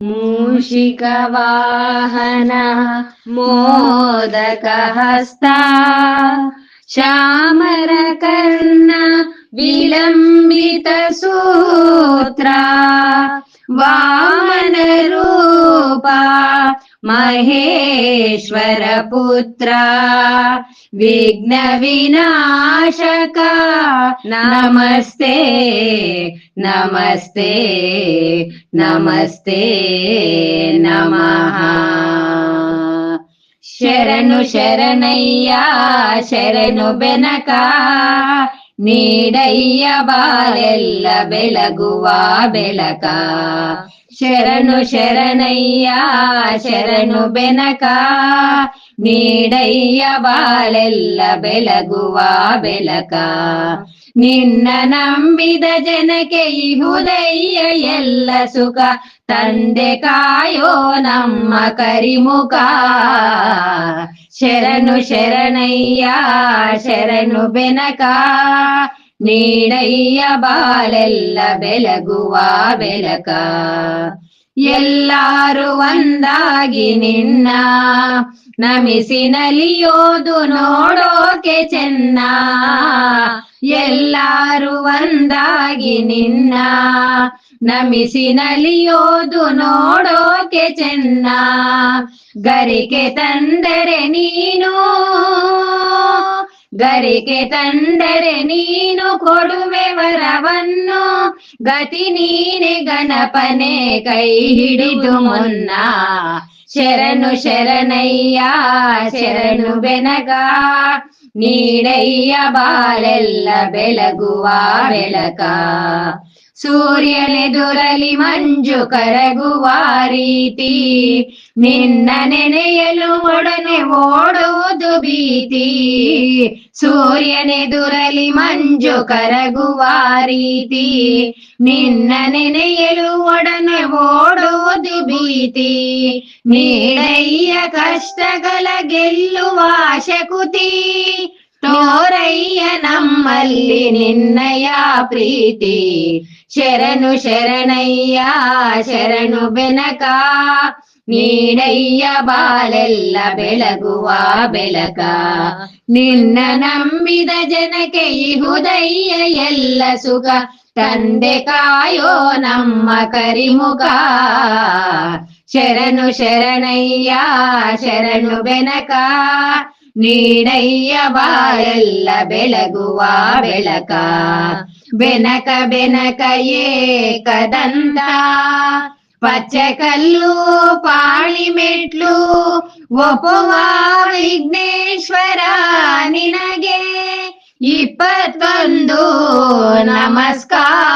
ಮೂಷಿಕವಾಹನ ಮೋದಕಹಸ್ತ ಶ್ಯಾಮರಕರ್ಣ ವಿಲಂಬಿತ ಸೂತ್ರ ವಾಮನ ರೂಪ ಮಹೇಶ್ವರ ಪುತ್ರ ವಿಘ್ನ ವಿನಾಶಕ ನಮಸ್ತೆ ನಮಸ್ತೆ ನಮಸ್ತೆ ನಮಃ. ಶರಣು ಶರಣಯ್ಯ ಶರಣು ಬೆನಕ ನೀಡಯ್ಯ ಬಾಳೆಲ್ಲ ಬೆಳಗುವ ಬೆಳಕ. ಶರಣು ಶರಣಯ್ಯ ಶರಣು ಬೆನಕ ನೀಡಯ್ಯ ಬಾಳೆಲ್ಲ ಬೆಳಗುವ ಬೆಳಕ. ನಿನ್ನ ನಂಬಿದ ಜನಕ್ಕೆ ಇಹುದಯ್ಯ ಎಲ್ಲ ಸುಖ ತಂದೆ ಕಾಯೋ ನಮ್ಮ ಕರಿಮುಖ. ಶರಣು ಶರಣಯ್ಯ ಶರಣು ಬೆನಕ ನೀಡಯ್ಯ ಬಾಳೆಲ್ಲ ಬೆಳಗುವ ಬೆಳಕ. ಎಲ್ಲಾರು ಒಂದಾಗಿ ನಿನ್ನ ನಮಿಸಿ ನಲಿಯೋದು ನೋಡೋಕೆ ಚೆನ್ನ. ಎಲ್ಲಾರು ಒಂದಾಗಿ ನಿನ್ನ ನಮಿಸಿ ನಲಿಯೋದು ನೋಡೋಕೆ ಚೆನ್ನ. ಗರಿಕೆ ತಂದರೆ ನೀನು ಗರಿಕೆ ತಂದರೆ ನೀನು ಕೊಡುವೆ ವರವನ್ನು. ಗತಿ ನೀನೆ ಗಣಪನೆ ಕೈ ಹಿಡಿದು ಮುನ್ನ. ಶರಣು ಶರಣಯ್ಯ ಶರಣು ಬೆನಗ ನೀಡಯ್ಯ ಬಾಳೆಲ್ಲ ಬೆಳಗುವ ಬೆಳಕ. ಸೂರ್ಯನೆದುರಲಿ ಮಂಜು ಕರಗುವ ರೀತಿ ನಿನ್ನ ನೆನೆಯಲು ಒಡನೆ ಓಡುವುದು ಭೀತಿ. ಸೂರ್ಯನೆದುರಲಿ ಮಂಜು ಕರಗುವ ರೀತಿ ನಿನ್ನ ನೆನೆಯಲು ಒಡನೆ ಓಡುವುದು ಭೀತಿ. ನೀಡಯ್ಯ ಕಷ್ಟಗಳ ಗೆಲ್ಲುವ ಶಕುತಿ. ತೋರಯ್ಯ ನಮ್ಮಲ್ಲಿ ನಿನ್ನಯ ಪ್ರೀತಿ. ಶರಣು ಶರಣಯ್ಯ ಶರಣು ಬೆನಕ ನೀಡಯ್ಯ ಬಾಳೆಲ್ಲ ಬೆಳಗುವ ಬೆಳಕ. ನಿನ್ನ ನಂಬಿದ ಜನಕ್ಕೆ ಇಹುದಯ್ಯ ಎಲ್ಲ ಸುಖ ತಂದೆ ಕಾಯೋ ನಮ್ಮ ಕರಿಮುಖ. ಶರಣು ಶರಣಯ್ಯ ಶರಣು ಬೆನಕ ನೀಡಯ್ಯ ಬಾಳೆಲ್ಲ ಬೆಳಗುವ ಬೆಳಕ. ಬೆನಕ ಬೆನಕ ಏಕದಂತ ಪಚ್ಚಕಲ್ಲು ಪಾಳಿ ಮೆಟ್ಲು ಒಪ್ಪುವ ವಿಘ್ನೇಶ್ವರ ನಿನಗೆ 21 ನಮಸ್ಕಾರ.